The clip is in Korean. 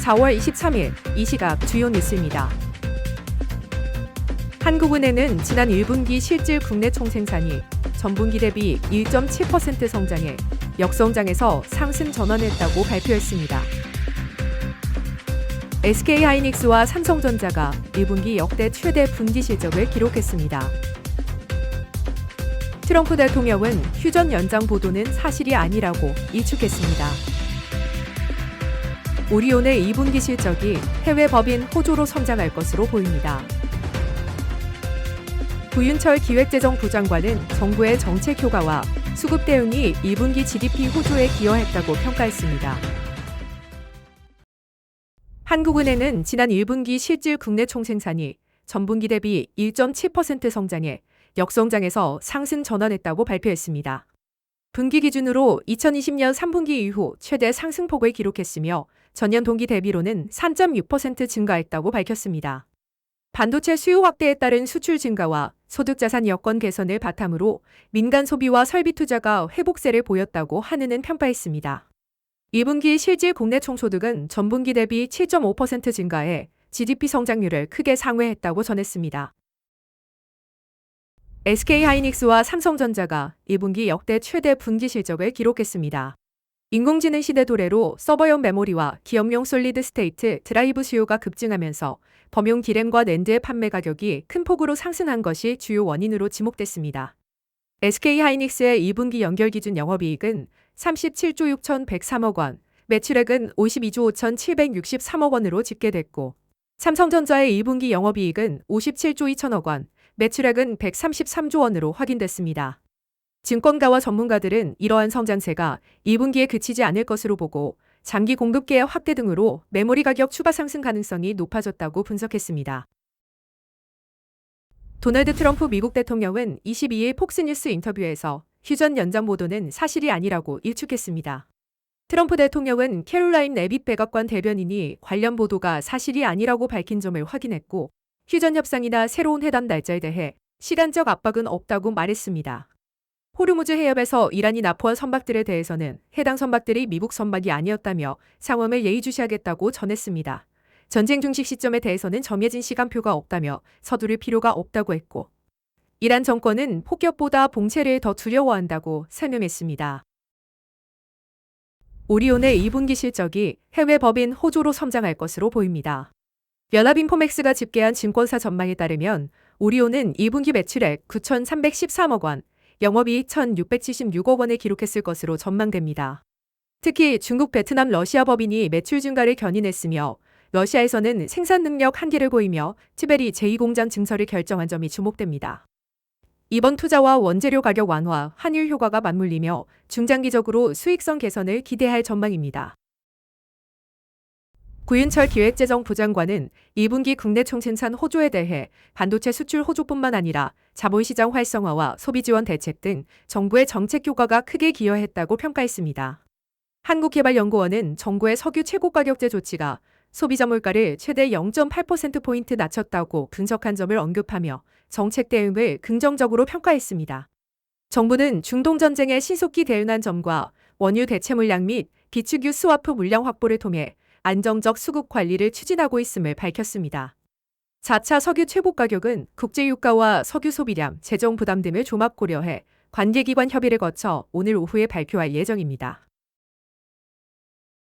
4월 23일 이 시각 주요 뉴스입니다. 한국은행은 지난 1분기 실질 국내 총생산이 전분기 대비 1.7% 성장해 역성장에서 상승 전환했다고 발표했습니다. SK하이닉스와 삼성전자가 1분기 역대 최대 분기 실적을 기록했습니다. 트럼프 대통령은 휴전 연장 보도는 사실이 아니라고 일축했습니다. 오리온의 2분기 실적이 해외 법인 호조로 성장할 것으로 보입니다. 구윤철 기획재정부 장관은 정부의 정책 효과와 수급 대응이 2분기 GDP 호조에 기여했다고 평가했습니다. 한국은행은 지난 1분기 실질 국내 총생산이 전분기 대비 1.7% 성장해 역성장에서 상승 전환했다고 발표했습니다. 분기 기준으로 2020년 3분기 이후 최대 상승폭을 기록했으며 전년 동기 대비로는 3.6% 증가했다고 밝혔습니다. 반도체 수요 확대에 따른 수출 증가와 소득자산 여건 개선을 바탕으로 민간 소비와 설비 투자가 회복세를 보였다고 한은은 평가했습니다. 2분기 실질 국내 총소득은 전분기 대비 7.5% 증가해 GDP 성장률을 크게 상회했다고 전했습니다. SK하이닉스와 삼성전자가 1분기 역대 최대 분기 실적을 기록했습니다. 인공지능 시대 도래로 서버용 메모리와 기업용 솔리드 스테이트 드라이브 수요가 급증하면서 범용 디램과 낸드의 판매 가격이 큰 폭으로 상승한 것이 주요 원인으로 지목됐습니다. SK하이닉스의 2분기 연결 기준 영업이익은 37조 6,103억 원, 매출액은 52조 5,763억 원으로 집계됐고, 삼성전자의 2분기 영업이익은 57조 2천억 원, 매출액은 133조 원으로 확인됐습니다. 증권가와 전문가들은 이러한 성장세가 2분기에 그치지 않을 것으로 보고 장기 공급 계약 확대 등으로 메모리 가격 추가 상승 가능성이 높아졌다고 분석했습니다. 도널드 트럼프 미국 대통령은 22일 폭스뉴스 인터뷰에서 휴전 연장 보도는 사실이 아니라고 일축했습니다. 트럼프 대통령은 캐롤라인 레빗 백악관 대변인이 관련 보도가 사실이 아니라고 밝힌 점을 확인했고 휴전 협상이나 새로운 회담 날짜에 대해 시간적 압박은 없다고 말했습니다. 호르무즈 해협에서 이란이 납포한 선박들에 대해서는 해당 선박들이 미국 선박이 아니었다며 상황을 예의주시하겠다고 전했습니다. 전쟁 중식 시점에 대해서는 정해진 시간표가 없다며 서두를 필요가 없다고 했고 이란 정권은 폭격보다 봉쇄를 더 두려워한다고 설명했습니다. 오리온의 2분기 실적이 해외 법인 호조로 성장할 것으로 보입니다. 연합인포맥스가 집계한 증권사 전망에 따르면 오리온은 2분기 매출액 9,313억 원, 영업이익 1,676억 원을 기록했을 것으로 전망됩니다. 특히 중국, 베트남, 러시아 법인이 매출 증가를 견인했으며 러시아에서는 생산 능력 한계를 보이며 티벨이 제2공장 증설을 결정한 점이 주목됩니다. 이번 투자와 원재료 가격 완화, 환율 효과가 맞물리며 중장기적으로 수익성 개선을 기대할 전망입니다. 구윤철 기획재정부 장관은 2분기 국내 총생산 호조에 대해 반도체 수출 호조뿐만 아니라 자본시장 활성화와 소비지원 대책 등 정부의 정책 효과가 크게 기여했다고 평가했습니다. 한국개발연구원은 정부의 석유 최고가격제 조치가 소비자 물가를 최대 0.8%포인트 낮췄다고 분석한 점을 언급하며 정책 대응을 긍정적으로 평가했습니다. 정부는 중동전쟁에 신속히 대응한 점과 원유 대체 물량 및 비축유 스와프 물량 확보를 통해 안정적 수급 관리를 추진하고 있음을 밝혔습니다. 4차 석유 최고 가격은 국제유가와 석유 소비량, 재정 부담 등을 종합 고려해 관계기관 협의를 거쳐 오늘 오후에 발표할 예정입니다.